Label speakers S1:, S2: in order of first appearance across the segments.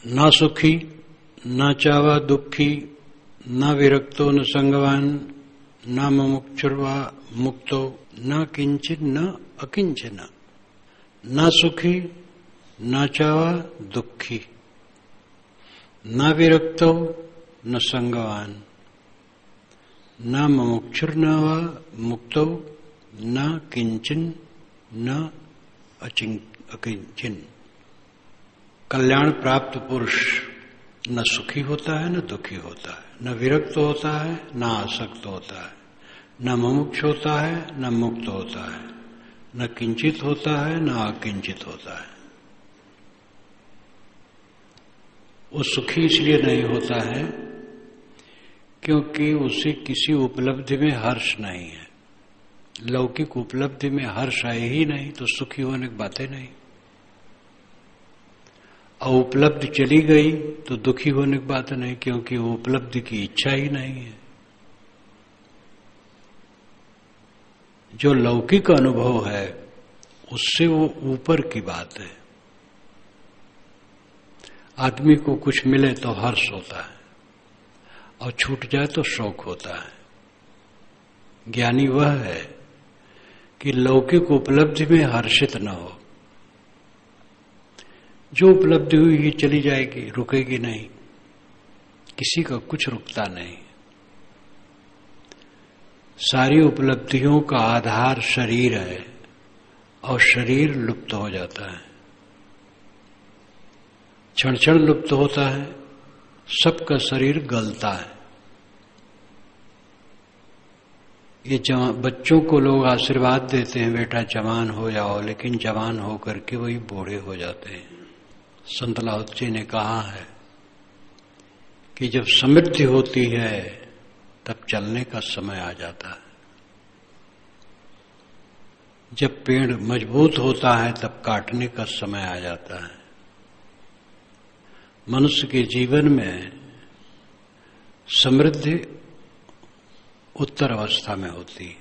S1: न सुखी न चावा दुखी न विरक्तो न संगवान न मुमुक्षुर्वा मुक्तो न किंचिन न अकिंचन। न सुखी न चावा दुखी न विरक्तो न संगवान न मुमुक्षुर्न वा मुक्तो न किंचिन न अकिंचिन। कल्याण प्राप्त पुरुष न सुखी होता है न दुखी होता है, न विरक्त होता है न आसक्त होता है, न मुमुक्ष होता है न मुक्त होता है, न किंचित होता है न अकिंचित होता है। वो सुखी इसलिए नहीं होता है क्योंकि उसे किसी उपलब्धि में हर्ष नहीं है। लौकिक उपलब्धि में हर्ष है ही नहीं तो सुखी होने की बातें नहीं। और उपलब्धि चली गई तो दुखी होने की बात नहीं, क्योंकि वो उपलब्धि की इच्छा ही नहीं है। जो लौकिक अनुभव है उससे वो ऊपर की बात है। आदमी को कुछ मिले तो हर्ष होता है और छूट जाए तो शोक होता है। ज्ञानी वह है कि लौकिक उपलब्धि में हर्षित न हो। जो उपलब्धि हुई ही चली जाएगी, रुकेगी नहीं। किसी का कुछ रुकता नहीं। सारी उपलब्धियों का आधार शरीर है और शरीर लुप्त हो जाता है, क्षण क्षण लुप्त होता है। सबका शरीर गलता है। ये बच्चों को लोग आशीर्वाद देते हैं, बेटा जवान हो जाओ, लेकिन जवान होकर के वही बूढ़े हो जाते हैं। संत लाहुत जी ने कहा है कि जब समृद्धि होती है तब चलने का समय आ जाता है। जब पेड़ मजबूत होता है तब काटने का समय आ जाता है। मनुष्य के जीवन में समृद्धि उत्तर अवस्था में होती है।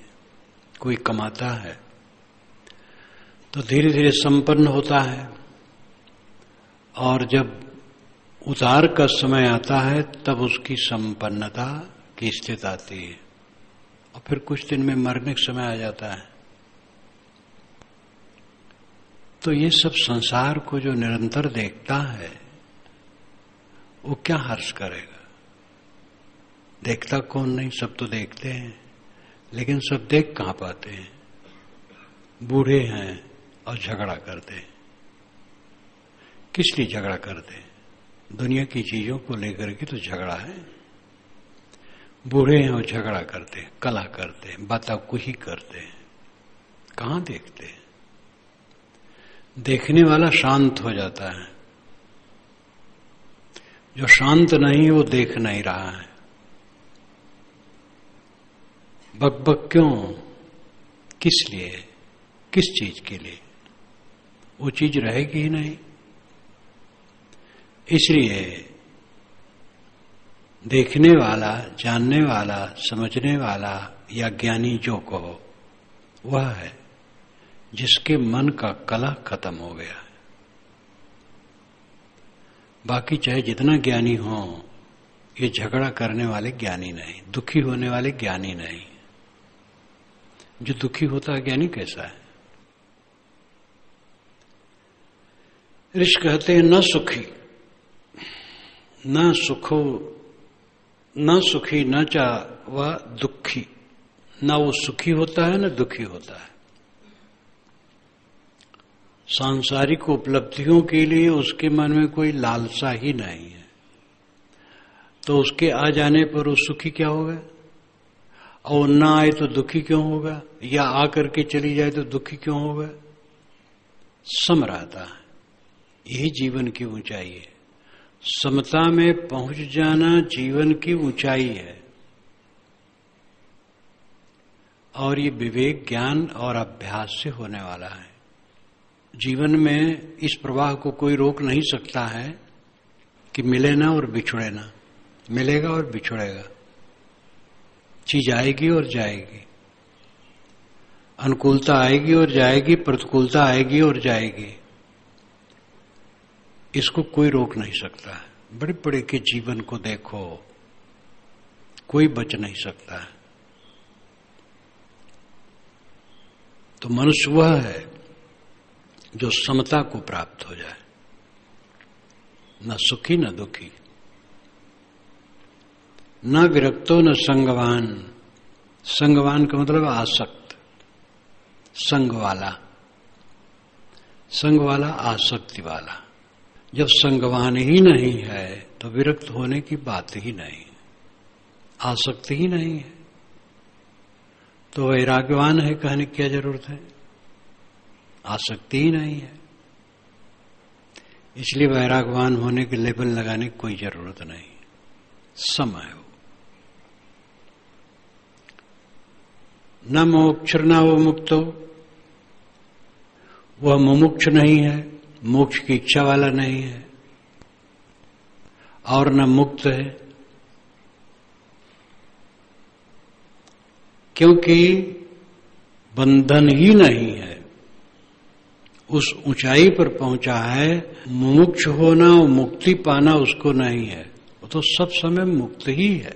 S1: कोई कमाता है तो धीरे धीरे संपन्न होता है, और जब उतार का समय आता है तब उसकी संपन्नता की स्थिति आती है, और फिर कुछ दिन में मरने का समय आ जाता है। तो ये सब संसार को जो निरंतर देखता है वो क्या हर्ष करेगा। देखता कौन नहीं, सब तो देखते हैं, लेकिन सब देख कहां पाते हैं। बूढ़े हैं और झगड़ा करते हैं। किस लिए झगड़ा करते हैं? दुनिया की चीजों को लेकर के तो झगड़ा है। बूढ़े हैं और झगड़ा करते हैं, कला करते हैं, बाताकुही करते हैं। कहां देखते हैं? देखने वाला शांत हो जाता है। जो शांत नहीं वो देख नहीं रहा है। बकबक क्यों? किस लिए? किस चीज के लिए? वो चीज रहेगी ही नहीं। इसलिए देखने वाला, जानने वाला, समझने वाला या ज्ञानी जो कहो वह है जिसके मन का कला खत्म हो गया है। बाकी चाहे जितना ज्ञानी हो, ये झगड़ा करने वाले ज्ञानी नहीं, दुखी होने वाले ज्ञानी नहीं। जो दुखी होता है ज्ञानी कैसा है? ऋषि कहते हैं न सुखी न सुखो न सुखी न चावा दुखी। ना वो सुखी होता है न दुखी होता है। सांसारिक उपलब्धियों के लिए उसके मन में कोई लालसा ही नहीं है। तो उसके आ जाने पर वो सुखी क्या होगा, और ना आए तो दुखी क्यों होगा, या आकर के चली जाए तो दुखी क्यों होगा? सम रहता है। यही जीवन की ऊंचाई है। समता में पहुंच जाना जीवन की ऊंचाई है। और ये विवेक, ज्ञान और अभ्यास से होने वाला है। जीवन में इस प्रवाह को कोई रोक नहीं सकता है कि मिले ना और बिछुड़े ना। मिलेगा और बिछुड़ेगा। चीज आएगी और जाएगी। अनुकूलता आएगी और जाएगी, प्रतिकूलता आएगी और जाएगी। इसको कोई रोक नहीं सकता है। बड़े बड़े के जीवन को देखो, कोई बच नहीं सकता है। तो मनुष्य वह है जो समता को प्राप्त हो जाए, न सुखी न दुखी, न विरक्तो न संगवान। संगवान का मतलब आसक्त, संग वाला, संग वाला आसक्ति वाला। जब संगवान ही नहीं है तो विरक्त होने की बात ही नहीं, आसक्ति ही नहीं है तो वैराग्यवान है कहने की क्या जरूरत है? आसक्ति ही नहीं है, इसलिए वैराग्यवान होने के लेबल लगाने की कोई जरूरत नहीं। सम है वो। न मोक्ष न वो मुक्तो, वह मुमुक्ष नहीं है, मोक्ष की इच्छा वाला नहीं है, और न मुक्त है, क्योंकि बंधन ही नहीं है। उस ऊंचाई पर पहुंचा है, मुमुक्ष होना और मुक्ति पाना उसको नहीं है, वो तो सब समय मुक्त ही है।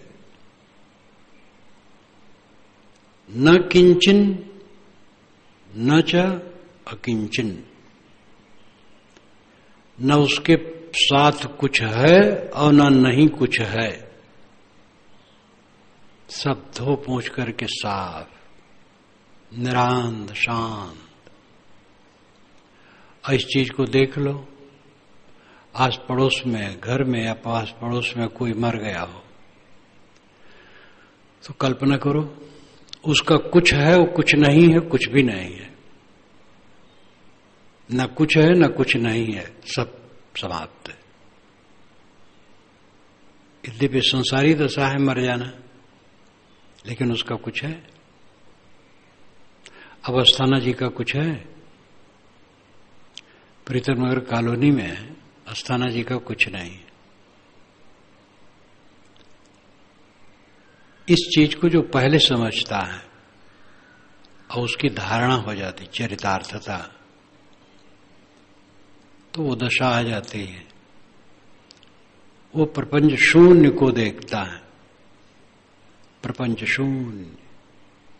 S1: न किंचन न च अकिंचन, न उसके साथ कुछ है और न नहीं कुछ है, सब धो पोंछ करके साफ, निरांत, शांत। इस चीज को देख लो, आस पड़ोस में, घर में या पास पड़ोस में कोई मर गया हो तो कल्पना करो, उसका कुछ है, वो कुछ नहीं है, कुछ भी नहीं है, न कुछ है न कुछ नहीं है, सब समाप्त है। यद्यपि संसारी दशा है मर जाना, लेकिन उसका कुछ है। अब अस्थाना जी का कुछ है, प्रीतम नगर कॉलोनी में अस्थाना जी का कुछ नहीं। इस चीज को जो पहले समझता है और उसकी धारणा हो जाती, चरितार्थता, तो वो दशा आ जाती है। वो प्रपंच शून्य को देखता है, प्रपंच शून्य,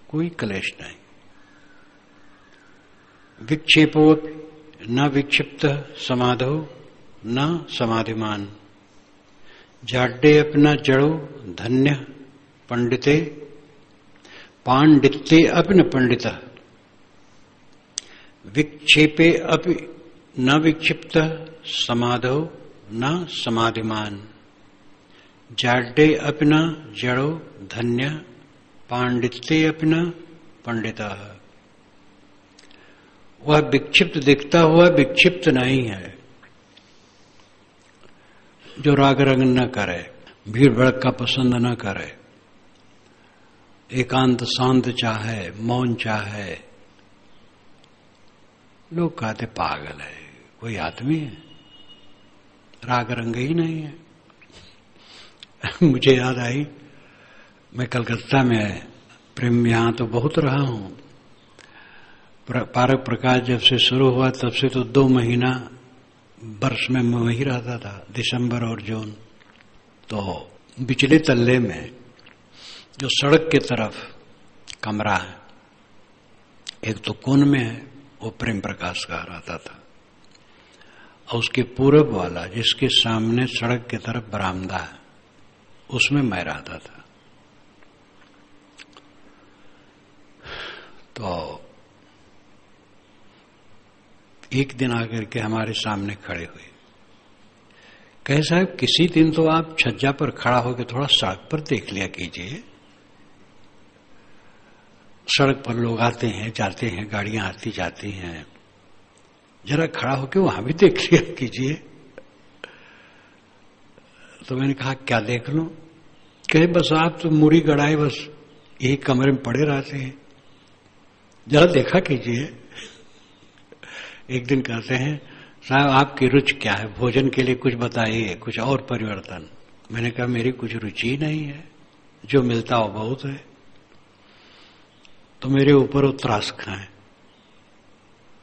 S1: कोई क्लेश नहीं। विक्षेपो न विक्षिप्त समाधो न समाधिमान, जाड्डे अपना जड़ो धन्य पंडिते पांडित्ये अपि न पंडित, विक्षेपे अपि न विक्षिप्त समाधो न समाधिमान, जाड्डे अपि न जड़ो धन्य पांडित्ये अपि न पंडित। वह विक्षिप्त दिखता हुआ विक्षिप्त नहीं है, जो राग रंग न करे, भीड़ भड़का पसंद न करे, एकांत शांत चाहे, मौन चाहे। लोग कहते पागल है, कोई आदमी है, राग रंग ही नहीं है। मुझे याद आई, मैं कलकत्ता में प्रेम यहां तो बहुत रहा हूं। पारक प्रकाश जब से शुरू हुआ तब से तो 2 महीना वर्ष में मैं वहीं रहता था, दिसंबर और जून। तो बिचले तल्ले में जो सड़क की तरफ कमरा है, एक तो कोन में है, वो प्रेम प्रकाश का रहता था, और उसके पूरब वाला जिसके सामने सड़क की तरफ बरामदा है, उसमें मैं रहता था। तो एक दिन आकर के हमारे सामने खड़े हुए, कहे साहब किसी दिन तो आप छज्जा पर खड़ा होकर थोड़ा सड़क पर देख लिया कीजिए। सड़क पर लोग आते हैं जाते हैं, गाड़ियां आती जाती हैं, जरा खड़ा होकर वहां भी देख लिया कीजिए। तो मैंने कहा क्या देख लूं? कहे बस आप तो मुड़ी गड़ाए बस यही कमरे में पड़े रहते हैं, जरा देखा कीजिए। एक दिन कहते हैं साहब आपकी रुचि क्या है, भोजन के लिए कुछ बताइए, कुछ और परिवर्तन। मैंने कहा मेरी कुछ रुचि ही नहीं है, जो मिलता हो बहुत है। तो मेरे ऊपर वो त्रास खाएं,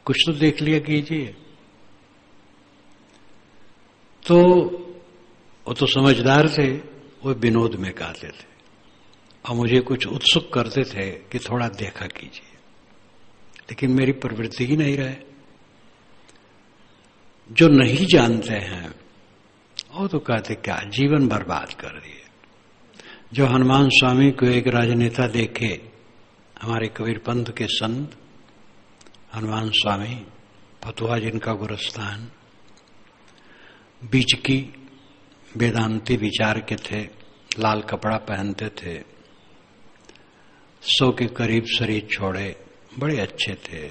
S1: कुछ तो देख लिया कीजिए। तो वो तो समझदार थे, वो विनोद में कहते थे और मुझे कुछ उत्सुक करते थे कि थोड़ा देखा कीजिए, लेकिन मेरी प्रवृत्ति ही नहीं रहे। जो नहीं जानते हैं वो तो कहते क्या जीवन बर्बाद कर दिए। जो हनुमान स्वामी को एक राजनेता देखे, हमारे कबीर पंथ के संत हनुमान स्वामी, फतुहा जिनका गुरस्थान, बीच की वेदांती विचार के थे, लाल कपड़ा पहनते थे, 100 के करीब शरीर छोड़े, बड़े अच्छे थे।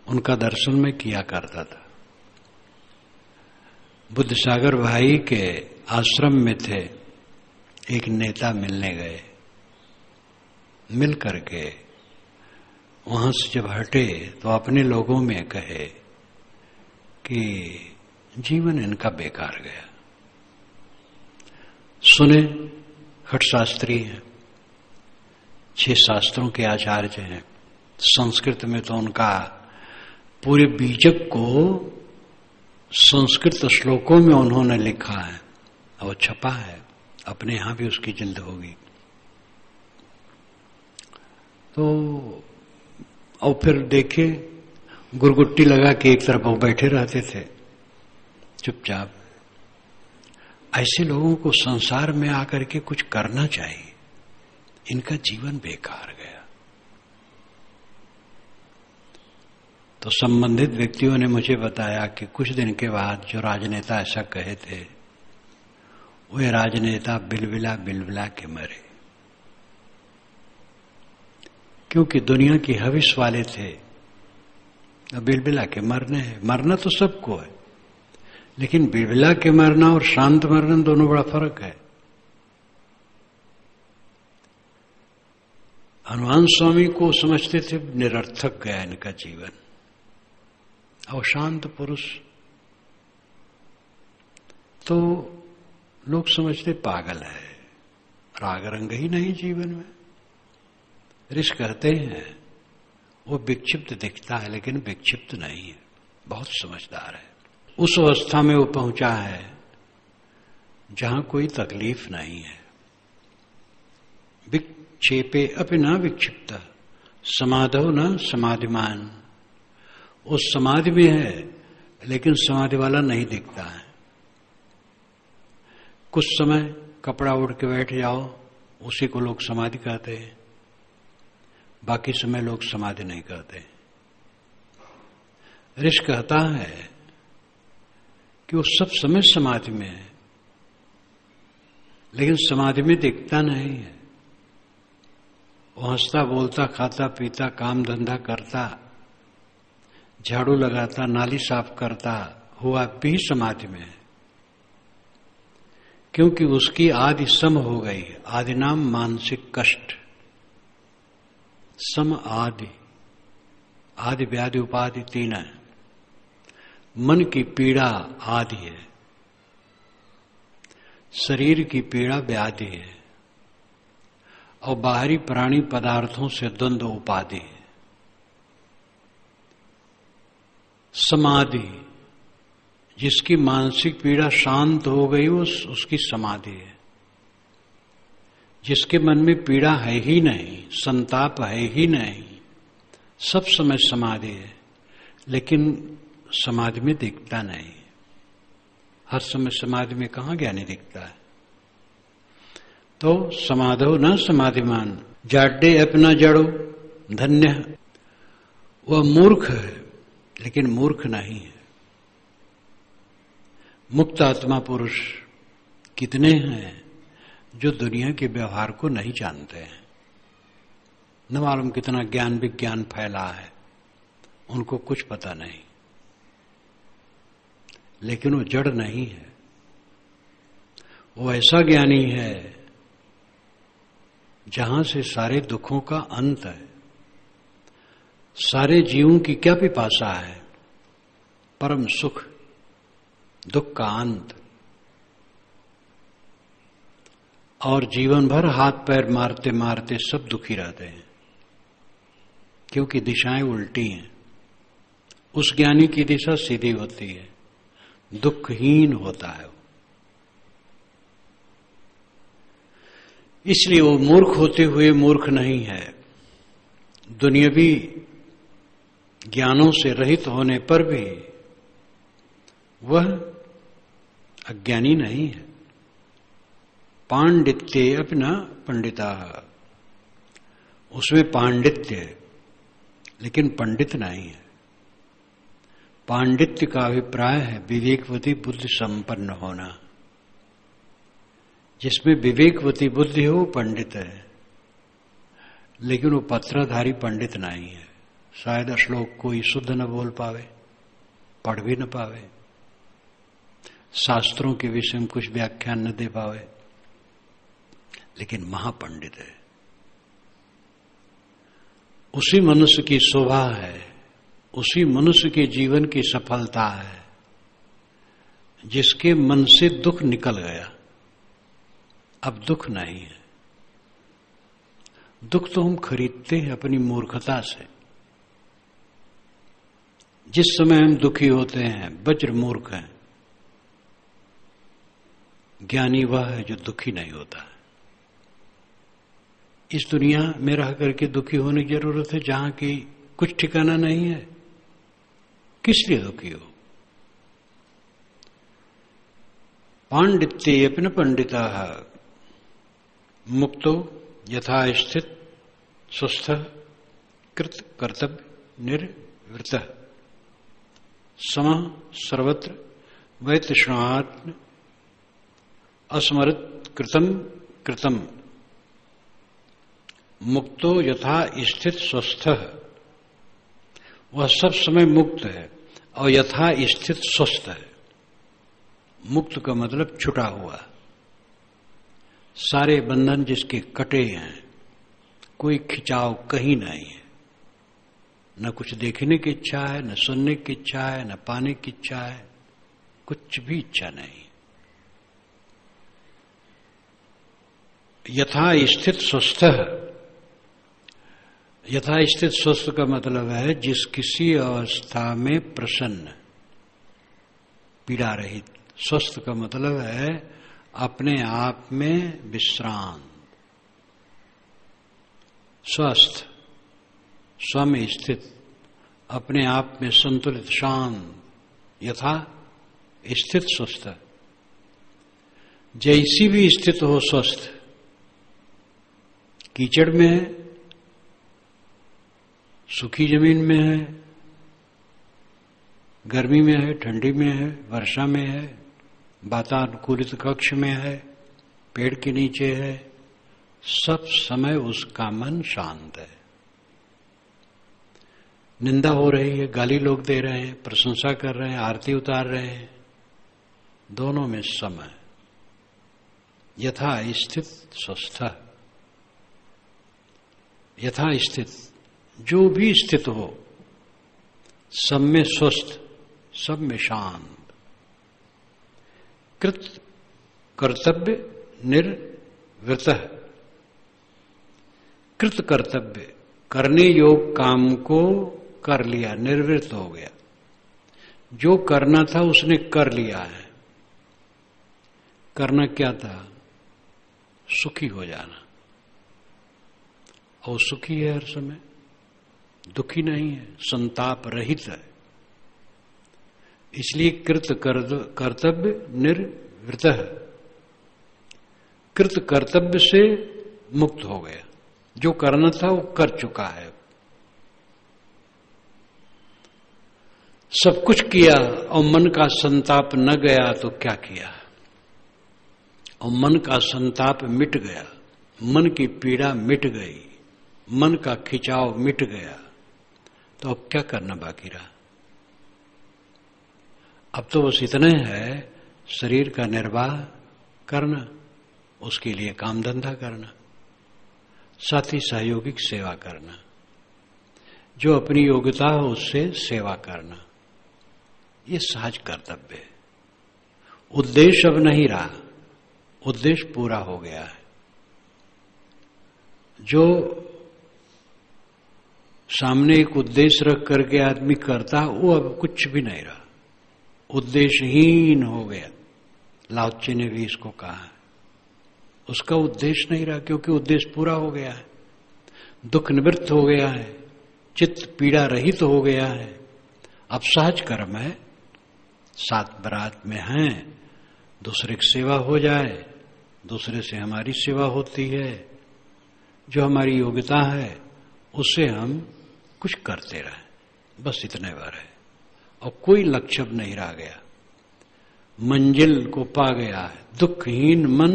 S1: उनका दर्शन मैं किया करता था। बुद्ध सागर भाई के आश्रम में थे, एक नेता मिलने गए, मिल करके वहां से जब हटे तो अपने लोगों में कहे कि जीवन इनका बेकार गया। सुने खट शास्त्री हैं, 6 शास्त्रों के आचार्य हैं। संस्कृत में तो उनका पूरे बीजक को संस्कृत श्लोकों में उन्होंने लिखा है और छपा है, अपने यहां भी उसकी जिल्द होगी। तो और फिर देखे गुरगुट्टी लगा के एक तरफ वो बैठे रहते थे चुपचाप। ऐसे लोगों को संसार में आकर के कुछ करना चाहिए, इनका जीवन बेकार गया। तो संबंधित व्यक्तियों ने मुझे बताया कि कुछ दिन के बाद जो राजनेता ऐसा कहे थे, वे राजनेता बिलबिला बिलबिला के मरे, क्योंकि दुनिया की हविस वाले थे। बिलबिला के मरने है, मरना तो सबको है, लेकिन बिलबिला के मरना और शांत मरना दोनों बड़ा फर्क है। हनुमान स्वामी को समझते थे निरर्थक गया इनका जीवन, और शांत पुरुष तो लोग समझते पागल है, राग रंग ही नहीं जीवन में। ऋषि कहते हैं वो विक्षिप्त दिखता है लेकिन विक्षिप्त नहीं है, बहुत समझदार है। उस अवस्था में वो पहुंचा है जहां कोई तकलीफ नहीं है। विक्षेपे अपि न विक्षिप्त समाधौ न समाधिमान। उस समाधि में है लेकिन समाधि वाला नहीं दिखता है। कुछ समय कपड़ा उड़ के बैठ जाओ, उसी को लोग समाधि कहते हैं, बाकी समय लोग समाधि नहीं कहते। ऋषि कहता है कि वो सब समय समाधि में है लेकिन समाधि में दिखता नहीं है। वो हंसता बोलता खाता पीता काम धंधा करता, झाड़ू लगाता, नाली साफ करता हुआ भी समाधि में है, क्योंकि उसकी आदि सम हो गई। आदि नाम मानसिक कष्ट, सम आदि, आदि व्याधि उपाधि 3 है। मन की पीड़ा आदि है, शरीर की पीड़ा व्याधि है, और बाहरी प्राणी पदार्थों से द्वंद्व उपाधि है। समाधि, जिसकी मानसिक पीड़ा शांत हो गई उसकी समाधि है। जिसके मन में पीड़ा है ही नहीं, संताप है ही नहीं, सब समय समाधि है, लेकिन समाधि में दिखता नहीं। हर समय समाधि में कहां ज्ञानी दिखता है। तो समाधो न समाधिमान, जाड्डे अपना जड़ो धन्य। वह मूर्ख है लेकिन मूर्ख नहीं है। मुक्त आत्मा पुरुष कितने हैं जो दुनिया के व्यवहार को नहीं जानते हैं। न मालूम कितना ज्ञान विज्ञान फैला है, उनको कुछ पता नहीं, लेकिन वो जड़ नहीं है। वो ऐसा ज्ञानी है जहां से सारे दुखों का अंत है। सारे जीवों की क्या पिपासा है? परम सुख, दुख का अंत। और जीवन भर हाथ पैर मारते मारते सब दुखी रहते हैं, क्योंकि दिशाएं उल्टी हैं। उस ज्ञानी की दिशा सीधी होती है, दुखहीन होता है। इसलिए वो मूर्ख होते हुए मूर्ख नहीं है। दुनियावी ज्ञानों से रहित होने पर भी वह अज्ञानी नहीं है। पांडित्य अपना पंडिता, उसमें पांडित्य है लेकिन पंडित नहीं है। पांडित्य का अभिप्राय है विवेकवती बुद्धि संपन्न होना। जिसमें विवेकवती बुद्धि हो पंडित है, लेकिन वो पत्राधारी पंडित नहीं है। शायद श्लोक कोई शुद्ध न बोल पावे, पढ़ भी न पावे, शास्त्रों के विषय में कुछ व्याख्यान न दे पावे, लेकिन महापंडित है। उसी मनुष्य की शोभा है, उसी मनुष्य के जीवन की सफलता है जिसके मन से दुख निकल गया। अब दुख नहीं है। दुख तो हम खरीदते हैं अपनी मूर्खता से। जिस समय हम दुखी होते हैं वज्र मूर्ख हैं। ज्ञानी वह है जो दुखी नहीं होता है। इस दुनिया में रह करके दुखी होने की जरूरत है जहां की कुछ ठिकाना नहीं है। किस लिए दुखी हो? पांडित्य अपने पंडिता मुक्तो यथा स्थित स्वस्थ कृत कर्तव्य निर्वृत सम सर्वत्र वैतृष्णात्म अस्मरत कृतम कृतम। मुक्तो यथा स्थित स्वस्थ, वह सब समय मुक्त है और यथा स्थित स्वस्थ है। मुक्त का मतलब छुटा हुआ, सारे बंधन जिसके कटे हैं, कोई खिंचाव कहीं नहीं है। न कुछ देखने की इच्छा है, न सुनने की इच्छा है, न पाने की इच्छा है, कुछ भी इच्छा नहीं। यथा स्थित स्वस्थ, यथा स्थित स्वस्थ का मतलब है जिस किसी अवस्था में प्रसन्न, पीड़ा रहित। स्वस्थ का मतलब है अपने आप में विश्रांत, स्वस्थ, स्व में स्थित, अपने आप में संतुलित, शांत। यथा स्थित स्वस्थ, जैसी भी स्थित हो स्वस्थ। कीचड़ में है, सूखी जमीन में है, गर्मी में है, ठंडी में है, वर्षा में है, वातानुकूलित कक्ष में है, पेड़ के नीचे है, सब समय उसका मन शांत है। निंदा हो रही है, गाली लोग दे रहे हैं, प्रशंसा कर रहे हैं, आरती उतार रहे हैं, दोनों में समय। यथा स्थित स्वस्थ, यथा स्थित, जो भी स्थित हो सब में स्वस्थ, सब में शांत। कृत कर्तव्य निर्वृत, कृत कर्तव्य, करने योग काम को कर लिया, निर्वृत हो गया। जो करना था उसने कर लिया है। करना क्या था? सुखी हो जाना, और सुखी है हर समय, दुखी नहीं है, संताप रहित है। इसलिए कृत कर्तव्य निर्वृत, कृत कर्तव्य से मुक्त हो गया। जो करना था वो कर चुका है। सब कुछ किया और मन का संताप न गया तो क्या किया? और मन का संताप मिट गया, मन की पीड़ा मिट गई, मन का खिंचाव मिट गया, तो अब क्या करना बाकी रहा? अब तो बस इतना है, शरीर का निर्वाह करना, उसके लिए काम धंधा करना, साथ ही सहयोगिक सेवा करना, जो अपनी योग्यता हो उससे सेवा करना, ये सहज कर्तव्य है। उद्देश्य अब नहीं रहा, उद्देश्य पूरा हो गया है। जो सामने एक उद्देश्य रख करके आदमी करता, वो अब कुछ भी नहीं रहा। उद्देश्यहीन हो गया। लाओत्से ने भी इसको कहा है। उसका उद्देश्य नहीं रहा, क्योंकि उद्देश्य पूरा हो गया है, दुख निवृत्त हो गया है, चित्त पीड़ा रहित हो गया है। अब सहज कर्म है, सात बरात में हैं, दूसरे की सेवा हो जाए, दूसरे से हमारी सेवा होती है, जो हमारी योग्यता है उससे हम कुछ करते रहें, बस इतने बार है। और कोई लक्ष्य नहीं रह गया, मंजिल को पा गया है। दुखहीन मन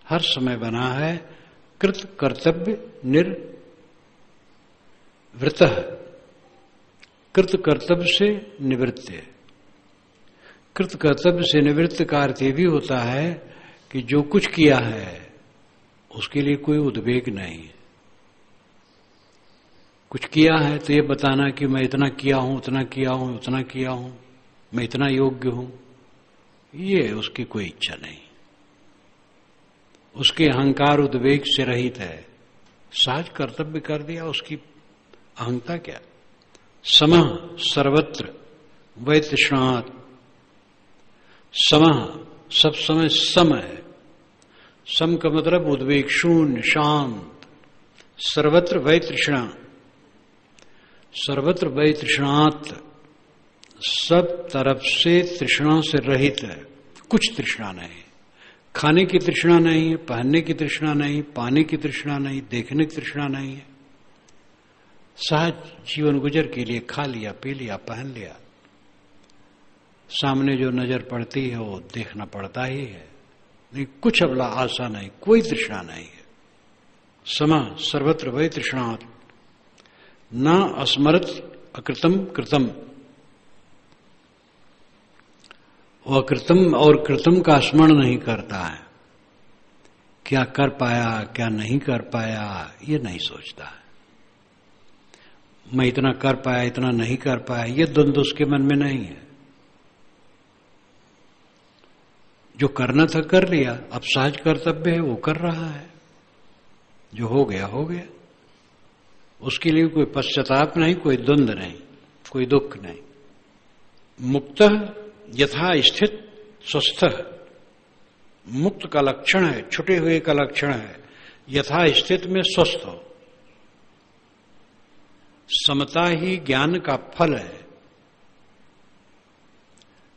S1: हर समय बना है कृत कर्तव्य निर्वृत। कृत कर्तव्य से निवृत्त है। कृत कर्तव्य से निवृत्त का अर्थ ये भी होता है कि जो कुछ किया है उसके लिए कोई उद्वेग नहीं है। कुछ किया है तो ये बताना कि मैं इतना किया हूं, उतना किया हूं, उतना किया हूं, मैं इतना योग्य हूं, ये उसकी कोई इच्छा नहीं। उसके अहंकार उद्वेग से रहित है, सहज कर्तव्य कर दिया, उसकी अहंता क्या। समः सर्वत्र वै तृष्णात्। समः सब समय सम है। सम का मतलब उद्वेग शून्य, शांत। सर्वत्र वै तृष्णा, सर्वत्र वै तृष्णात्, सब तरफ से तृष्णा से रहित है। कुछ तृष्णा नहीं, खाने की तृष्णा नहीं है, पहनने की तृष्णा नहीं, पाने की तृष्णा नहीं, देखने की तृष्णा नहीं है। सहज जीवन गुजर के लिए खा लिया, पी लिया, पहन लिया, सामने जो नजर पड़ती है वो देखना पड़ता ही है, नहीं कुछ अबला आशा नहीं, कोई तृष्णा नहीं है। समा सर्वत्र वै तृष्णात् न अस्मरत अकृतम कृतम। वो अकृतम और कृतम का स्मरण नहीं करता है, क्या कर पाया क्या नहीं कर पाया ये नहीं सोचता है। मैं इतना कर पाया इतना नहीं कर पाया ये द्वंद्व उसके मन में नहीं है। जो करना था कर लिया, अब सहज कर्तव्य है वो कर रहा है, जो हो गया हो गया। उसके लिए कोई पश्चाताप नहीं, कोई द्वंद्व नहीं, कोई दुख नहीं। मुक्त यथा स्थित स्वस्थ, मुक्त का लक्षण है, छुटे हुए का लक्षण है यथा स्थित में स्वस्थ हो। समता ही ज्ञान का फल है।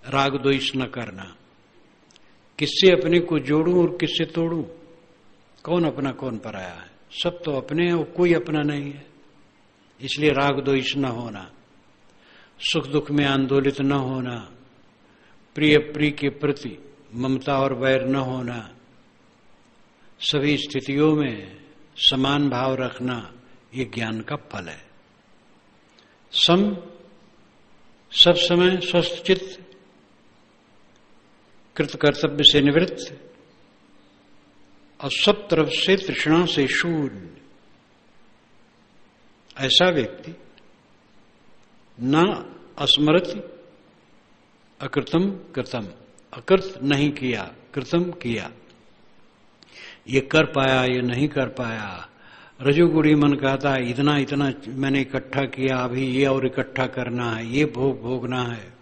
S1: राग द्वेष न करना, किससे अपने को जोड़ूं और किससे तोड़ूं, कौन अपना कौन पराया है, सब तो अपने हैं, कोई अपना नहीं है। इसलिए राग द्वेष न होना, सुख दुख में आंदोलित न होना, प्रिय प्रिय के प्रति ममता और वैर न होना, सभी स्थितियों में समान भाव रखना, ये ज्ञान का फल है। सम सब समय स्वस्थ चित्त, कृत कर्तव्य से निवृत्त और सब तरफ से तृष्णा से शून्य, ऐसा व्यक्ति न अस्मरति अकृतम कृतम, अकृत नहीं किया कृतम किया, ये कर पाया ये नहीं कर पाया। रजोगुणी मन कहता है इतना इतना मैंने इकट्ठा किया, अभी ये और इकट्ठा करना है, ये भोग भोगना है,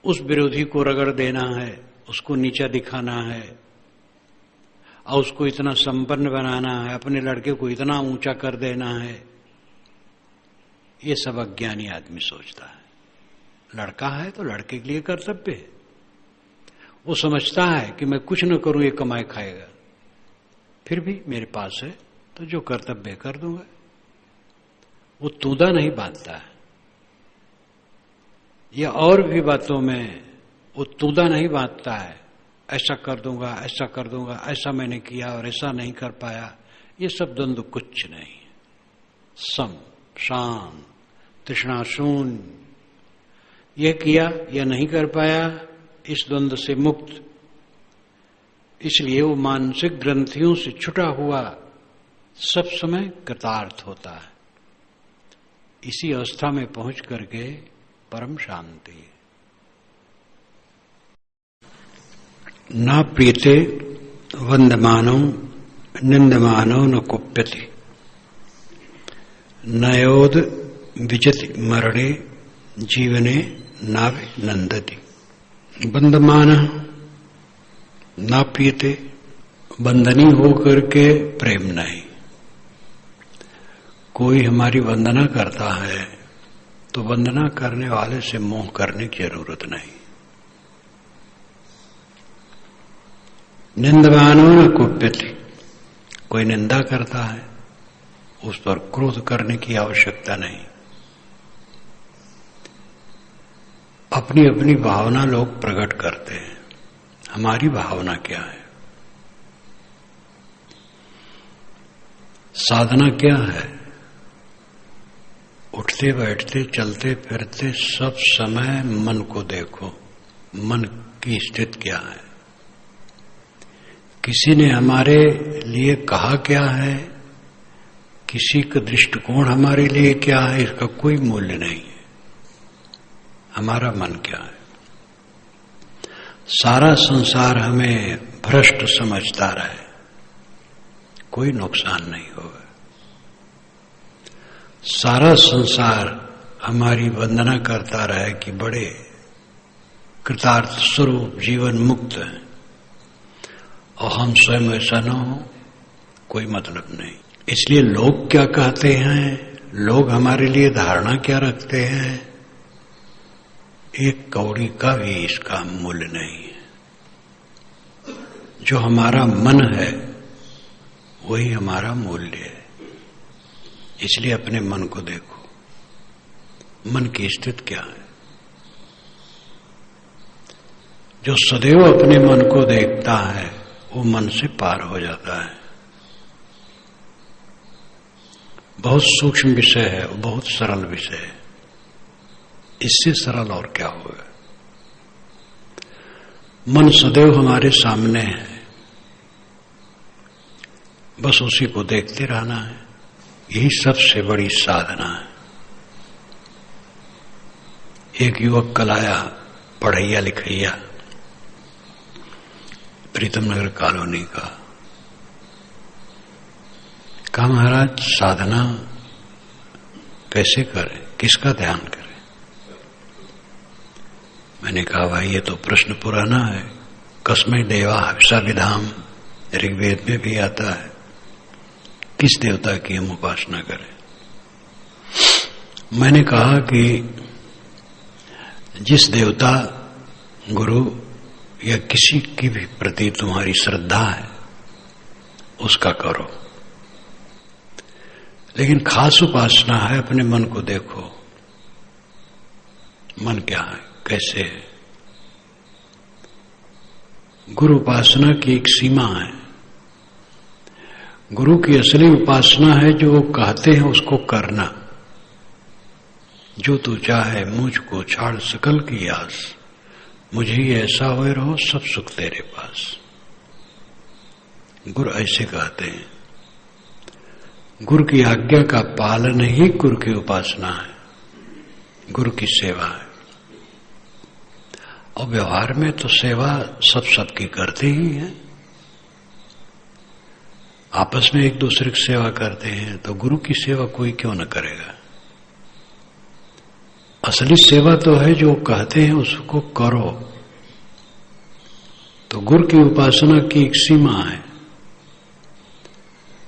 S1: उस विरोधी को रगड़ देना है, उसको नीचा दिखाना है और उसको इतना संपन्न बनाना है, अपने लड़के को इतना ऊंचा कर देना है। ये सब अज्ञानी आदमी सोचता है। लड़का है तो लड़के के लिए कर्तव्य है। वो समझता है कि मैं कुछ न करूं ये कमाए खाएगा, फिर भी मेरे पास है तो जो कर्तव्य कर दूंगा। वो तूदा नहीं बांधता है, या और भी बातों में वो तूदा नहीं बांधता है, ऐसा कर दूंगा ऐसा कर दूंगा, ऐसा मैंने किया और ऐसा नहीं कर पाया। ये सब द्वंद्व कुछ नहीं है। सम शांत तृष्णा शून्य, यह किया या नहीं कर पाया, इस द्वंद्व से मुक्त। इसलिए वो मानसिक ग्रंथियों से छुटा हुआ सब समय कृतार्थ होता है। इसी अवस्था में पहुंच करके परम शांति। न प्रीते वंदमानो निंदमानो न कुप्यति, नयोद विजति मरणे जीवने नावे नंदति। बंधमान ना पीते, बंधनी होकर के प्रेम नहीं। कोई हमारी वंदना करता है तो वंदना करने वाले से मोह करने की जरूरत नहीं। निंदवानो न कुप्यति, कोई निंदा करता है उस पर क्रोध करने की आवश्यकता नहीं। अपनी अपनी भावना लोग प्रकट करते हैं, हमारी भावना क्या है, साधना क्या है। उठते बैठते चलते फिरते सब समय मन को देखो, मन की स्थिति क्या है। किसी ने हमारे लिए कहा क्या है, किसी का दृष्टिकोण हमारे लिए क्या है, इसका कोई मूल्य नहीं है। हमारा मन क्या है। सारा संसार हमें भ्रष्ट समझता रहे, कोई नुकसान नहीं होगा। सारा संसार हमारी वंदना करता रहे कि बड़े कृतार्थ स्वरूप जीवन मुक्त है, और हम स्वयं ऐसा न हो, कोई मतलब नहीं। इसलिए लोग क्या कहते हैं, लोग हमारे लिए धारणा क्या रखते हैं, एक कौड़ी का भी इसका मूल्य नहीं है। जो हमारा मन है वही हमारा मूल्य है। इसलिए अपने मन को देखो, मन की स्थिति क्या है। जो सदैव अपने मन को देखता है वो मन से पार हो जाता है। बहुत सूक्ष्म विषय है, बहुत सरल विषय है। इससे सरल और क्या होगा। मन सदैव हमारे सामने है, बस उसी को देखते रहना है। यही सबसे बड़ी साधना है। एक युवक कल आया, पढ़ैया लिखैया, प्रीतम नगर कॉलोनी का। कहा महाराज साधना कैसे करें, किसका ध्यान करें। मैंने कहा भाई ये तो प्रश्न पुराना है। कस्मै देवा हविषा विधाम, ऋग्वेद में भी आता है। किस देवता की हम उपासना करें। मैंने कहा कि जिस देवता, गुरु या किसी की भी प्रति तुम्हारी श्रद्धा है उसका करो, लेकिन खास उपासना है अपने मन को देखो। मन क्या है, कैसे है। गुरु उपासना की एक सीमा है। गुरु की असली उपासना है जो वो कहते हैं उसको करना। जो तू चाहे मुझको छाड़ सकल की आस, मुझे ही ऐसा हुए रहो सब सुख तेरे पास। गुरु ऐसे कहते हैं। गुरु की आज्ञा का पालन ही गुरु की उपासना है, गुरु की सेवा है। और व्यवहार में तो सेवा सब सबकी करते ही है। आपस में एक दूसरे की सेवा करते हैं, तो गुरु की सेवा कोई क्यों न करेगा। असली सेवा तो है जो कहते हैं उसको करो। तो गुरु की उपासना की एक सीमा है।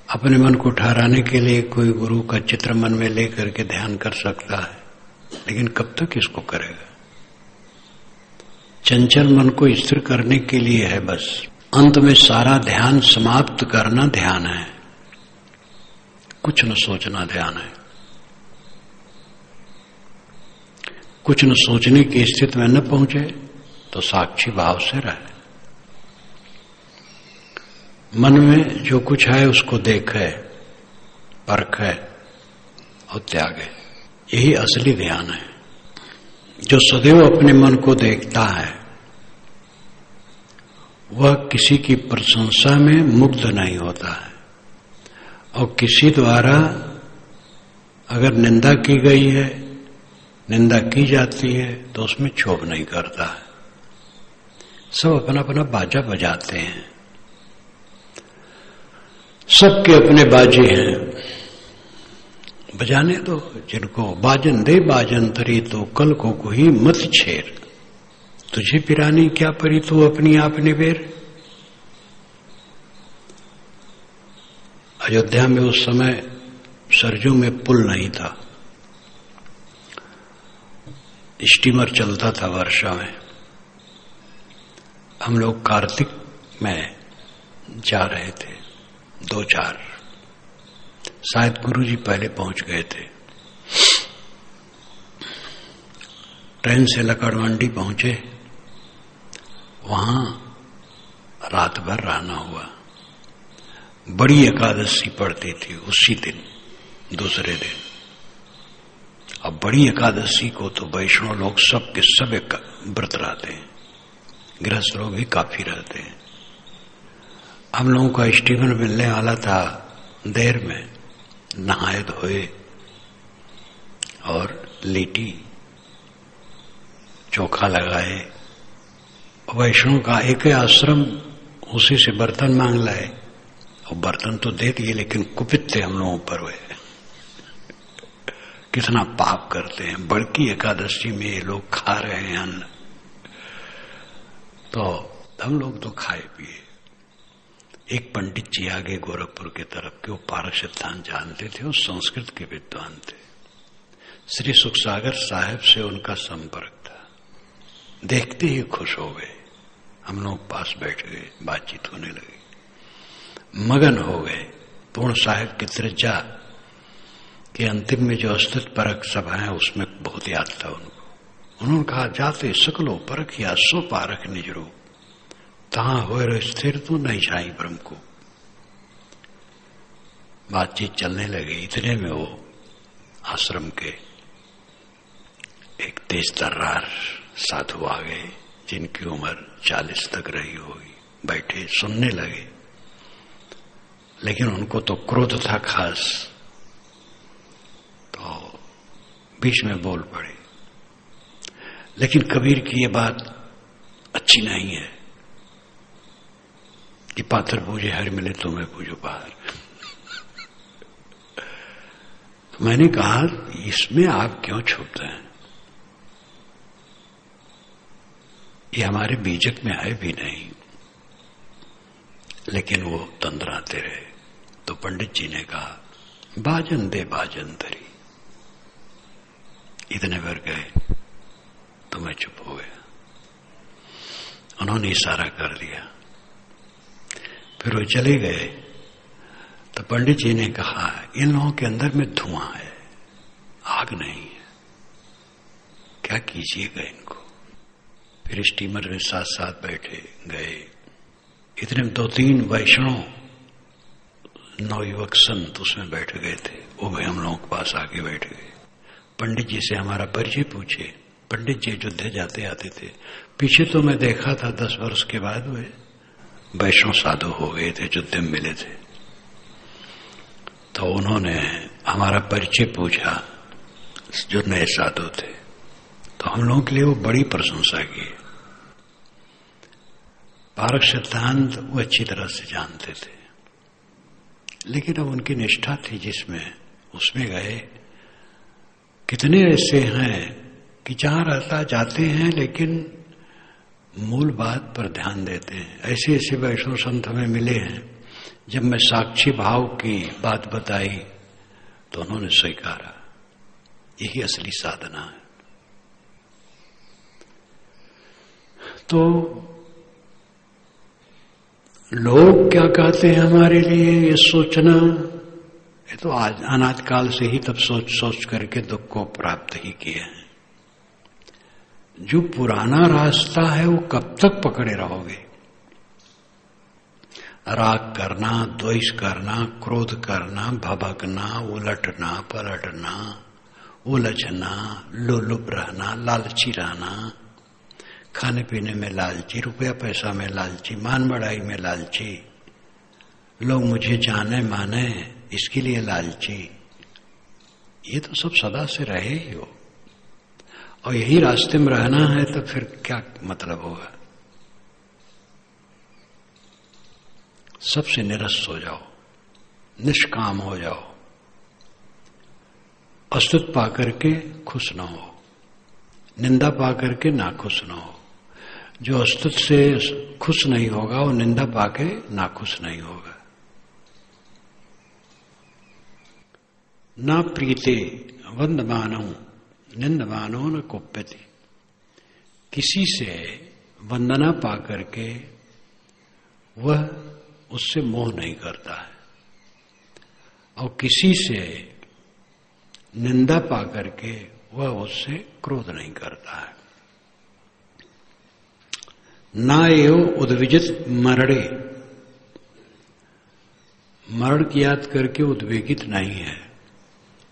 S1: अपने मन को ठहराने के लिए कोई गुरु का चित्र मन में लेकर के ध्यान कर सकता है, लेकिन कब तक इसको करेगा। चंचल मन को स्थिर करने के लिए है बस। अंत में सारा ध्यान समाप्त करना ध्यान है, कुछ न सोचना ध्यान है। कुछ न सोचने की स्थिति में न पहुंचे तो साक्षी भाव से रहे। मन में जो कुछ है उसको देखे, परखे और त्यागे। यही असली ध्यान है। जो सदैव अपने मन को देखता है वह किसी की प्रशंसा में मुग्ध नहीं होता है, और किसी द्वारा अगर निंदा की गई है, निंदा की जाती है, तो उसमें क्षोभ नहीं करता है। सब अपना अपना बाजा बजाते हैं, सबके अपने बाजे हैं। बजाने दो जिनको, बाजन दे बाजन तरी तो कल को कोई मत छेर, तुझे पिरानी क्या परी तू अपनी आपने बेर। अयोध्या में उस समय सरजू में पुल नहीं था, स्टीमर चलता था वर्षा में। हम लोग कार्तिक में जा रहे थे, 2-4, शायद गुरुजी पहले पहुंच गए थे। ट्रेन से लकड़मंडी पहुंचे, वहां रात भर रहना हुआ। बड़ी एकादशी पड़ती थी उसी दिन, दूसरे दिन। अब बड़ी एकादशी को तो वैष्णव लोग सब के सब व्रत रहते हैं, गृहस्थ लोग भी काफी रहते हैं। हम लोगों का स्टीमर मिलने वाला था देर में, नहाए धोए और लिट्टी चोखा लगाए। वैष्णव का एक आश्रम, उसी से बर्तन मांग लाए और बर्तन तो दे दिए, लेकिन कुपित थे हम लोगों पर। वे कितना पाप करते हैं, बड़की एकादशी में ये लोग खा रहे हैं अन्न, तो हम लोग तो खाए पिए। एक पंडित जी आगे गोरखपुर की तरफ के, वो पारक सिद्धांत जानते थे, वो संस्कृत के विद्वान थे। श्री सुखसागर साहब से उनका संपर्क था, देखते ही खुश हो गए। हम लोग पास बैठ गए, बातचीत होने लगी, मगन हो गए। पूर्ण साहब की त्रिज्या के अंतिम में जो अस्तित्व परक सभा है, उसमें बहुत याद था उनको। उन्होंने कहा, जाते सकलो परख या सो पारख निज रूप, तहां हो स्थिर तो नहीं छाई ब्रह्म को। बातचीत चलने लगी, इतने में वो आश्रम के एक तेज तर्रार साधु आ गए, जिनकी उम्र 40 तक रही होगी। बैठे सुनने लगे, लेकिन उनको तो क्रोध था खास, तो बीच में बोल पड़े। लेकिन कबीर की ये बात अच्छी नहीं है कि पाथर पूजे हर मिले तुम्हें पूजो बाहर। तो मैंने कहा, इसमें आप क्यों छुपते हैं, ये हमारे बीजक में है भी नहीं। लेकिन वो तंद्राते रहे। तो पंडित जी ने कहा, बाजन दे बाजन तरी। इतने भर गए तो मैं चुप हो गया। उन्होंने इशारा कर दिया, फिर वो चले गए। तो पंडित जी ने कहा, इन लोगों के अंदर में धुआं है, आग नहीं है, क्या कीजिएगा इनको। फिर स्टीमर में साथ साथ बैठे गए। इतने में 2-3 वैष्णव नवयुवक संत उसमें बैठ गए थे, वो भी हम लोगों के पास आके बैठ गए। पंडित जी से हमारा परिचय पूछे। पंडित जी अयोध्या जाते आते थे, पीछे तो मैं देखा था 10 वर्ष के बाद वे वैष्णव साधु हो गए थे, अयोध्या में मिले थे। तो उन्होंने हमारा परिचय पूछा, जो नए साधु थे, तो हम लोगों के लिए वो बड़ी प्रशंसा की। पारक सिद्धांत वो अच्छी तरह से जानते थे, लेकिन अब उनकी निष्ठा थी जिसमें, उसमें गए। कितने ऐसे हैं कि जहां रहता जाते हैं, लेकिन मूल बात पर ध्यान देते हैं। ऐसे ऐसे वैष्णव संत हमें मिले हैं, जब मैं साक्षी भाव की बात बताई तो उन्होंने स्वीकारा। यही असली साधना है। तो लोग क्या कहते हैं हमारे लिए, ये सोचना, ये तो आज अनाद काल से ही तब सोच सोच करके दुख को प्राप्त ही किए हैं। जो पुराना रास्ता है वो कब तक पकड़े रहोगे। राग करना, द्वेष करना, क्रोध करना, भभकना, उलटना पलटना, उलझना, लोलुप रहना, लालची रहना, खाने पीने में लालची, रुपया पैसा में लालची, मान बढ़ाई में लालची, लोग मुझे जाने माने इसके लिए लालची। ये तो सब सदा से रहे ही हो, और यही रास्ते में रहना है तो फिर क्या मतलब होगा। सबसे निरस्त हो जाओ, निष्काम हो जाओ, अस्तुत पाकर के खुश न हो, निंदा पाकर के ना खुश न हो। जो अस्तुत से खुश नहीं होगा वो निंदा पाके ना खुश नहीं होगा। ना प्रीते वंदमानो निंदमानो न कुप्यति। किसी से वंदना पाकर के वह उससे मोह नहीं करता है, और किसी से निंदा पाकर के वह उससे क्रोध नहीं करता है। ना एव उद्विजित मरणे, मरण की याद करके उद्वेगित नहीं है।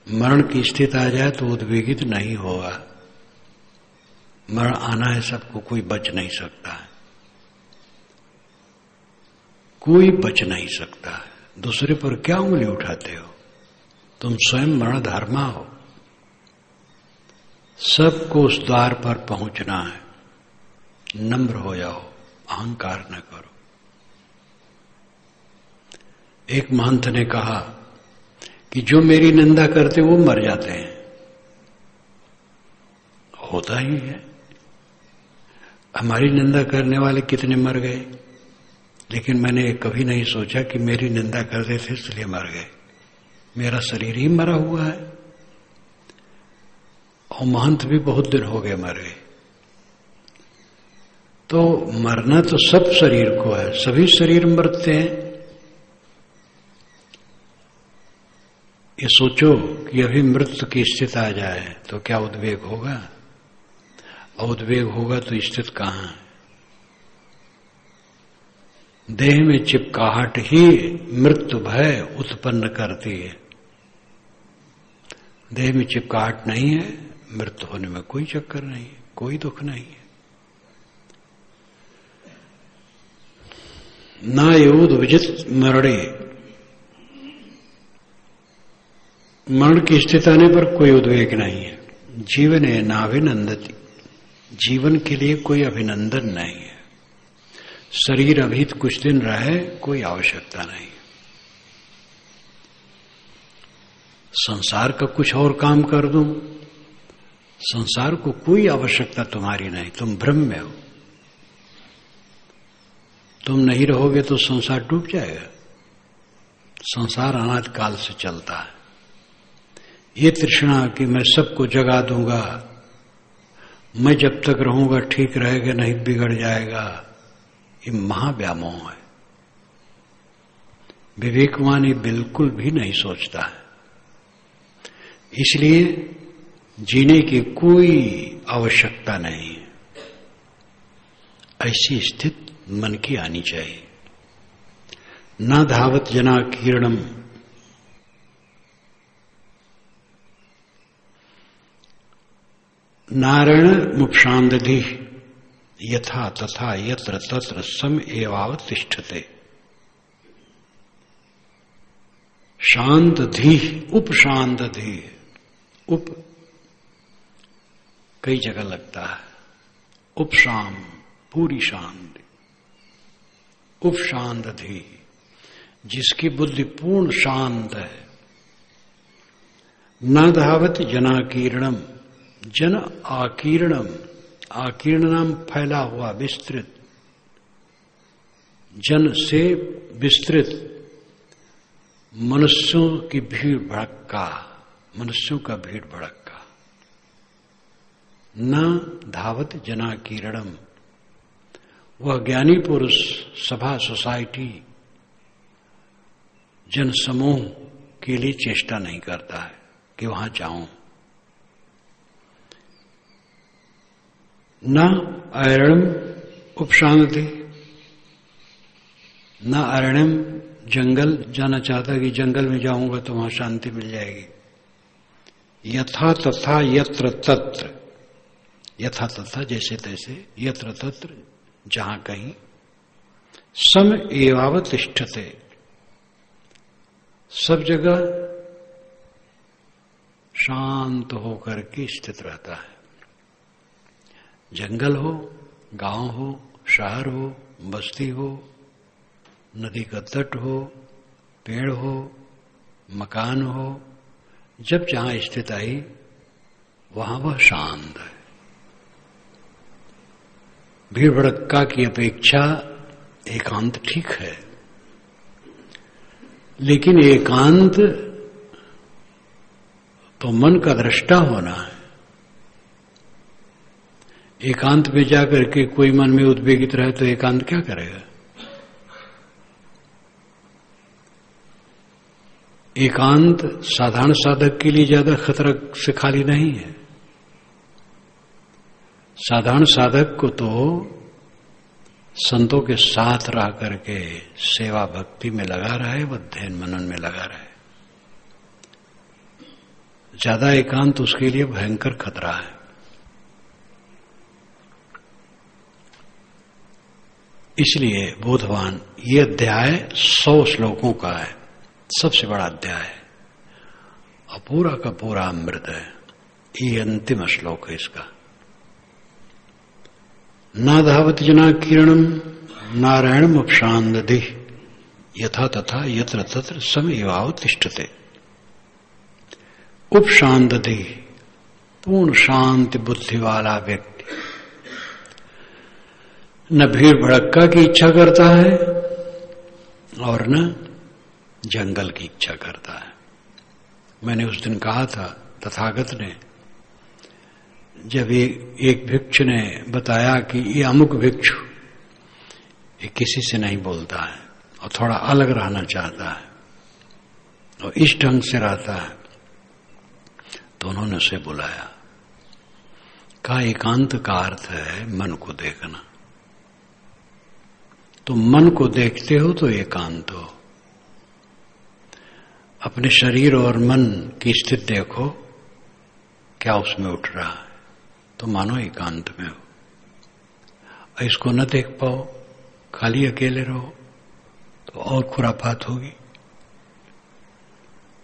S1: मरण की स्थिति आ जाए तो उद्वेगित नहीं होगा। मरण आना है सबको, कोई बच नहीं सकता है, कोई बच नहीं सकता है। दूसरे पर क्या उंगली उठाते हो? तुम स्वयं मरण धर्मा हो। सबको उस द्वार पर पहुंचना है। नम्र हो जाओ, अहंकार न करो। एक महंत ने कहा कि जो मेरी निंदा करते वो मर जाते हैं। होता ही है, हमारी निंदा करने वाले कितने मर गए, लेकिन मैंने कभी नहीं सोचा कि मेरी निंदा करते थे इसलिए मर गए। मेरा शरीर ही मरा हुआ है, और महंत भी बहुत दिन हो गए मर गए। तो मरना तो सब शरीर को है, सभी शरीर मरते हैं। ये सोचो कि अभी मृत्यु की स्थिति आ जाए तो क्या उद्वेग होगा? और उद्वेग होगा तो स्थिति कहां है? देह में चिपकाहट ही मृत्यु भय उत्पन्न करती है। देह में चिपकाहट नहीं है, मृत्यु होने में कोई चक्कर नहीं है, कोई दुख नहीं है। ना योद विजित मरणे, मरण की स्थिति आने पर कोई उद्वेग नहीं है। जीवन है नाभिनंदती, जीवन के लिए कोई अभिनंदन नहीं है। शरीर अभी कुछ दिन रहे, कोई आवश्यकता नहीं। संसार का कुछ और काम कर दूं, संसार को कोई आवश्यकता तुम्हारी नहीं। तुम भ्रम में हो, तुम नहीं रहोगे तो संसार डूब जाएगा। संसार अनादि काल से चलता है। ये तृष्णा कि मैं सबको जगा दूंगा, मैं जब तक रहूंगा ठीक रहेगा, नहीं बिगड़ जाएगा, ये महाव्यामोह है। विवेकवान ये बिल्कुल भी नहीं सोचता है। इसलिए जीने की कोई आवश्यकता नहीं है। ऐसी स्थिति मन की आनी चाहिए। न धावत जना कीर्णम, नारायण मुक्षांदधि यथा तथा यत्र तत्र सम एवावत तिष्ठते। शांत धी उपशांत धी, उप कई जगह लगता है, उपशाम पूरी शांति। उपशांत धी, जिसकी बुद्धि पूर्ण शांत है। न धावत जनाकीर्णम, जन आकीर्णम, आकीर्णम फैला हुआ विस्तृत, जन से विस्तृत मनुष्यों की भीड़ भड़का, मनुष्यों का भीड़ भड़का। न धावत जनाकीर्णम, वह ज्ञानी पुरुष सभा सोसाइटी जन समूह के लिए चेष्टा नहीं करता है कि वहां जाऊं। न अरण्यम उपशांति, न अरण्यम जंगल जाना चाहता कि जंगल में जाऊंगा तो वहां शांति मिल जाएगी। यथा तथा यत्र तत्र, यथा तथा जैसे तैसे, यत्र तत्र जहां कहीं, सम एवावत तिष्ठते, सब जगह शांत होकर के स्थित रहता है। जंगल हो, गांव हो, शहर हो, बस्ती हो, नदी का तट हो, पेड़ हो, मकान हो, जब जहां स्थित आई वहां वह शांत है। भीड़ भड़क्का की अपेक्षा एकांत ठीक है, लेकिन एकांत तो मन का दृष्टा होना है। एकांत में जाकर के कोई मन में उद्वेगित रहे तो एकांत क्या करेगा? एकांत साधारण साधक के लिए ज्यादा खतरा से खाली नहीं है। साधारण साधक को तो संतों के साथ रह करके सेवा भक्ति में लगा रहे, व ध्यान मनन में लगा रहे। ज्यादा एकांत उसके लिए भयंकर खतरा है। इसलिए बोधवान ये अध्याय 100 श्लोकों का है, सबसे बड़ा अध्याय है और पूरा का पूरा अमृत है। ये अंतिम श्लोक है इसका। न धावति जना किरणम नारायणम उपशांदधि यथा तथा यत्र तत्र समएवावतिष्ठते। उपशांदधि पूर्ण शांति बुद्धि वाला व्यक्ति न भीड़ भड़क्का की इच्छा करता है और न जंगल की इच्छा करता है। मैंने उस दिन कहा था, तथागत ने जब एक भिक्षु ने बताया कि ये अमुक भिक्षु ये किसी से नहीं बोलता है और थोड़ा अलग रहना चाहता है और इस ढंग से रहता है, तो उन्होंने उसे बुलाया, कहा एकांत का अर्थ है मन को देखना। तुम मन को देखते हो तो एकांत हो। अपने शरीर और मन की स्थिति देखो, क्या उसमें उठ रहा है, तो मानो एकांत में हो। और इसको न देख पाओ, खाली अकेले रहो तो और खुरापात होगी।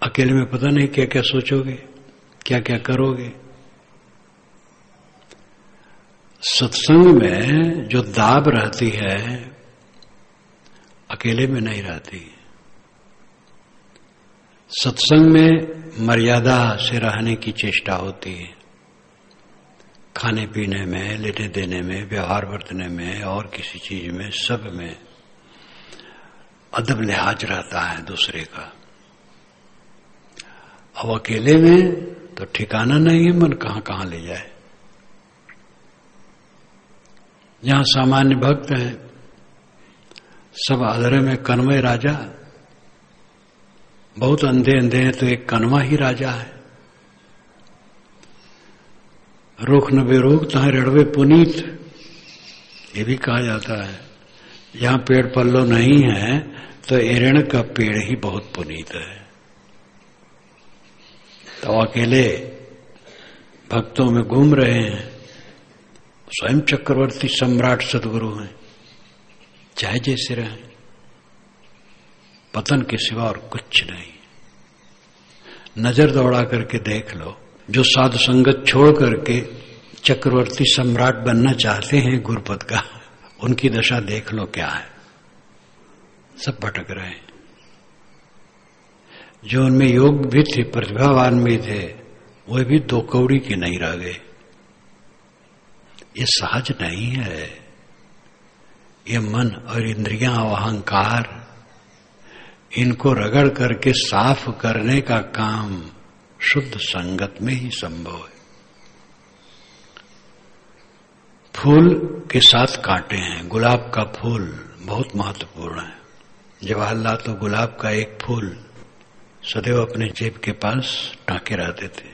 S1: अकेले में पता नहीं क्या क्या सोचोगे, क्या क्या करोगे। सत्संग में जो दाब रहती है अकेले में नहीं रहती। सत्संग में मर्यादा से रहने की चेष्टा होती है। खाने पीने में, लेने देने में, व्यवहार बरतने में और किसी चीज में, सब में अदब लिहाज रहता है दूसरे का। अब अकेले में तो ठिकाना नहीं है, मन कहां कहां ले जाए। जहां सामान्य भक्त हैं, सब अधरे में कन्वय राजा, बहुत अंधे अंधे हैं तो एक कन्वा ही राजा है। रोक न बेरोक तहां रड़वे पुनीत, ये भी कहा जाता है। जहां पेड़ पल्लो नहीं है तो एरण का पेड़ ही बहुत पुनीत है। तो अकेले भक्तों में घूम रहे हैं, स्वयं चक्रवर्ती सम्राट सदगुरु हैं, चाहे जैसे रहें, पतन के सिवा और कुछ नहीं। नजर दौड़ा करके देख लो, जो साधु संगत छोड़ करके चक्रवर्ती सम्राट बनना चाहते हैं गुरुपद का, उनकी दशा देख लो क्या है। सब भटक रहे हैं। जो उनमें योग भी थे, प्रतिभावान भी थे, वे भी 2 कौड़ी के नहीं रह गए। ये सहज नहीं है। ये मन और इंद्रियां और अहंकार, इनको रगड़ करके साफ करने का काम शुद्ध संगत में ही संभव है। फूल के साथ कांटे हैं। गुलाब का फूल बहुत महत्वपूर्ण है। जवाहरलाल तो गुलाब का एक फूल सदैव अपने जेब के पास टाके रहते थे।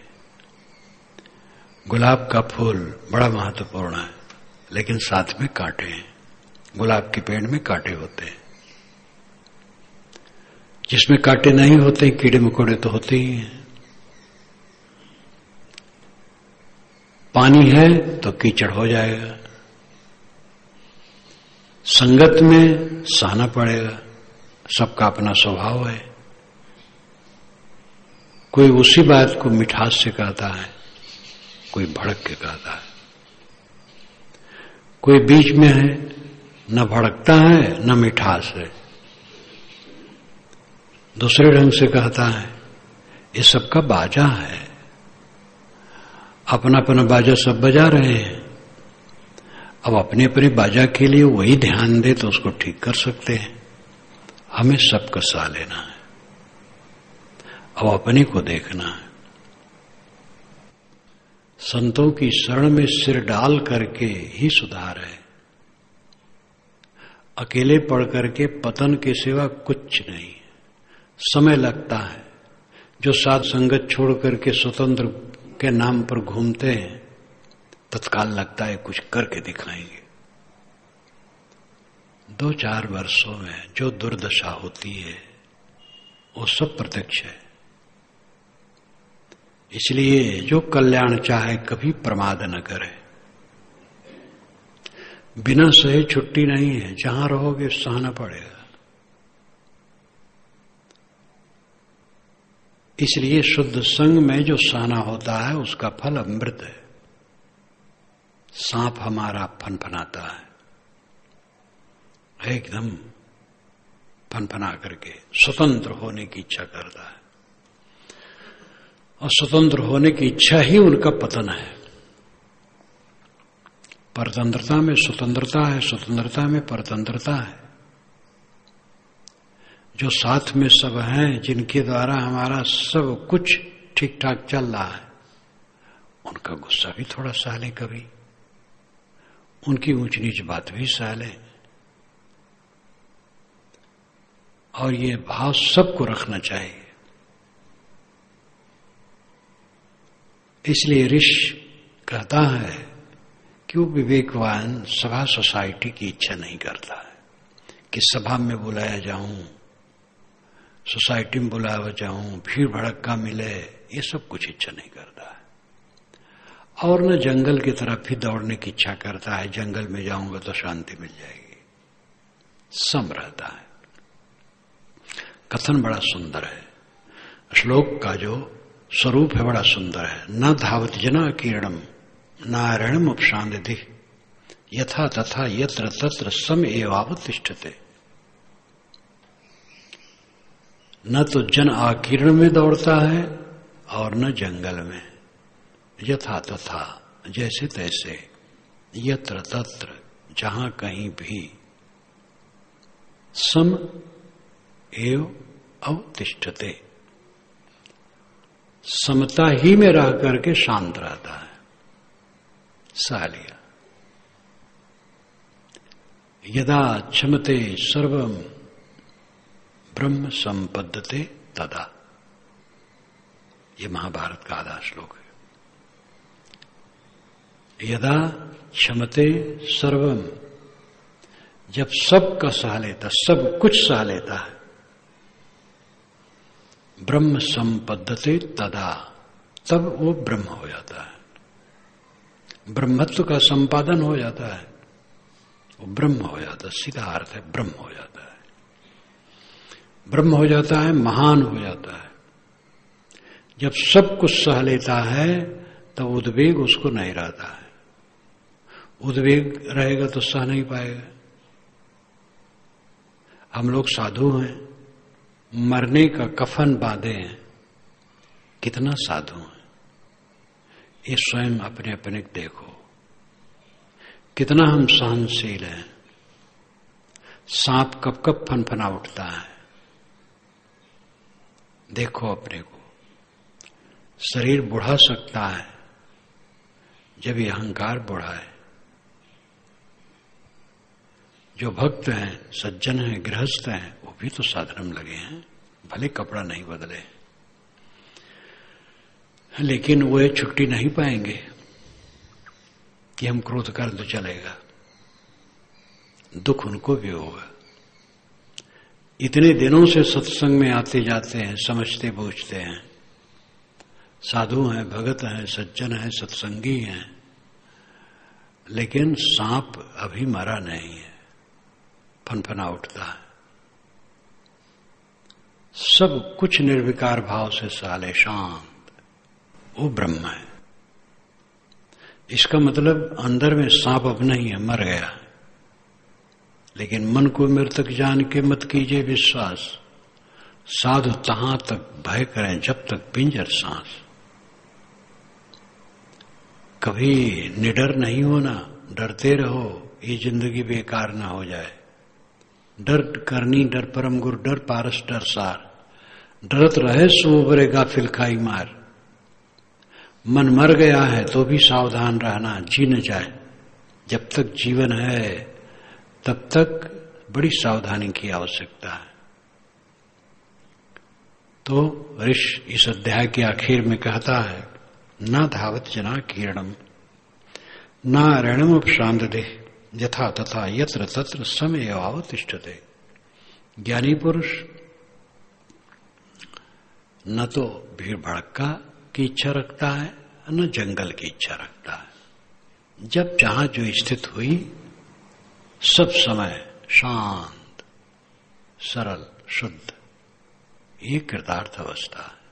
S1: गुलाब का फूल बड़ा महत्वपूर्ण है, लेकिन साथ में कांटे हैं। गुलाब के पेड़ में कांटे होते हैं। जिसमें कांटे नहीं होते, कीड़े मकोड़े तो होते ही हैं। पानी है तो कीचड़ हो जाएगा। संगत में सहना पड़ेगा, सबका अपना स्वभाव है। कोई उसी बात को मिठास से कहता है, कोई भड़क के कहता है, कोई बीच में है, न भड़कता है न मिठास है, दूसरे ढंग से कहता है। ये सबका बाजा है, अपना अपना बाजा सब बजा रहे हैं। अब अपने अपने बाजा के लिए वही ध्यान दे तो उसको ठीक कर सकते हैं। हमें सबका सा लेना है, अब अपने को देखना है। संतों की शरण में सिर डाल करके ही सुधार है। अकेले पढ़ करके पतन के सिवा कुछ नहीं। समय लगता है। जो साध संगत छोड़ करके स्वतंत्र के नाम पर घूमते हैं, तत्काल लगता है कुछ करके दिखाएंगे। 2-4 वर्षों में जो दुर्दशा होती है वो सब प्रत्यक्ष है। इसलिए जो कल्याण चाहे कभी प्रमाद न करे। बिना सहे छुट्टी नहीं है, जहां रहोगे सहना पड़ेगा। इसलिए शुद्ध संग में जो सहना होता है उसका फल अमृत है। सांप हमारा फनफनाता है, एकदम फनफना करके स्वतंत्र होने की इच्छा करता है, और स्वतंत्र होने की इच्छा ही उनका पतन है। परतंत्रता में स्वतंत्रता है, स्वतंत्रता में परतंत्रता है। जो साथ में सब हैं, जिनके द्वारा हमारा सब कुछ ठीक ठाक चल रहा है, उनका गुस्सा भी थोड़ा सह लें, कभी उनकी ऊंच नीच बात भी सह लें। और ये भाव सबको रखना चाहिए। इसलिए ऋषि कहता है कि वो विवेकवान सभा सोसाइटी की इच्छा नहीं करता है कि सभा में बुलाया जाऊं, सोसाइटी में बुलाया जाऊं, भीड़ भड़क्का मिले, ये सब कुछ इच्छा नहीं करता है। और न जंगल की तरफ ही दौड़ने की इच्छा करता है, जंगल में जाऊंगा तो शांति मिल जाएगी। सम रहता है। कथन बड़ा सुंदर है। श्लोक का जो स्वरूप है बड़ा सुंदर है। न धावत जना किरणम नारायणम उपशांति यथा तथा यत्र तत्र सम एवावतिष्ठते। न तो जन आकीर्ण में दौड़ता है और न जंगल में, यथा तथा जैसे तैसे, यत्र तत्र जहां कहीं भी, सम एव अवतिष्ठते समता ही में रह करके शांत रहता है। सा लिया। यदा क्षमते सर्वम ब्रह्म संपद्यते तदा, ये महाभारत का आधा श्लोक है। यदा क्षमते सर्वम, जब सब का सह लेता, सब कुछ सह लेता है, ब्रह्म संपद्यते तदा, तब वो ब्रह्म हो जाता है। ब्रह्मत्व का संपादन हो जाता है, वो ब्रह्म हो जाता है। सीधा अर्थ है ब्रह्म हो जाता है। ब्रह्म हो जाता है, महान हो जाता है। जब सब कुछ सह लेता है तब उद्वेग उसको नहीं रहता है। उद्वेग रहेगा तो सह नहीं पाएगा। हम लोग साधु हैं, मरने का कफन बांधे हैं, कितना साधु हैं। ये स्वयं अपने अपने देखो, कितना हम सहनशील हैं। सांप कब कब फनफना उठता है, देखो अपने को। शरीर बुढ़ा सकता है जब ये अहंकार बुढ़ा है। जो भक्त हैं, सज्जन हैं, गृहस्थ हैं, वो भी तो साधन में लगे हैं, भले कपड़ा नहीं बदले, लेकिन वो ये छुट्टी नहीं पाएंगे कि हम क्रोध कर तो चलेगा। दुख उनको भी होगा। इतने दिनों से सत्संग में आते जाते हैं, समझते बूझते हैं, साधु हैं, भगत हैं, सज्जन हैं, सत्संगी हैं, लेकिन सांप अभी मरा नहीं है, फनफना उठता है। सब कुछ निर्विकार भाव से साले शांत, वो ब्रह्म है। इसका मतलब अंदर में सांप अब नहीं है, मर गया। लेकिन मन को मृतक जान के मत कीजिए विश्वास, साधु तहां तक भय करें जब तक पिंजर सांस। कभी निडर नहीं होना, डरते रहो, ये जिंदगी बेकार ना हो जाए। डर करनी डर परम गुरु, डर पारस डर सार। डरत रहे सो उबरे गाफिल खाई मार। मन मर गया है तो भी सावधान रहना, जी न जाए। जब तक जीवन है तब तक बड़ी सावधानी की आवश्यकता है। तो ऋषि इस अध्याय के आखिर में कहता है, न धावत जना कीर्णम नारायणम उपशांत यथा तथा यत्र तत्र समय अवतिष्ठते। ज्ञानी पुरुष न तो भीड़ भड़का की इच्छा रखता है, न जंगल की इच्छा रखता है। जब जहां जो स्थित हुई सब समय शांत, सरल, शुद्ध, ये कृतार्थ अवस्था है।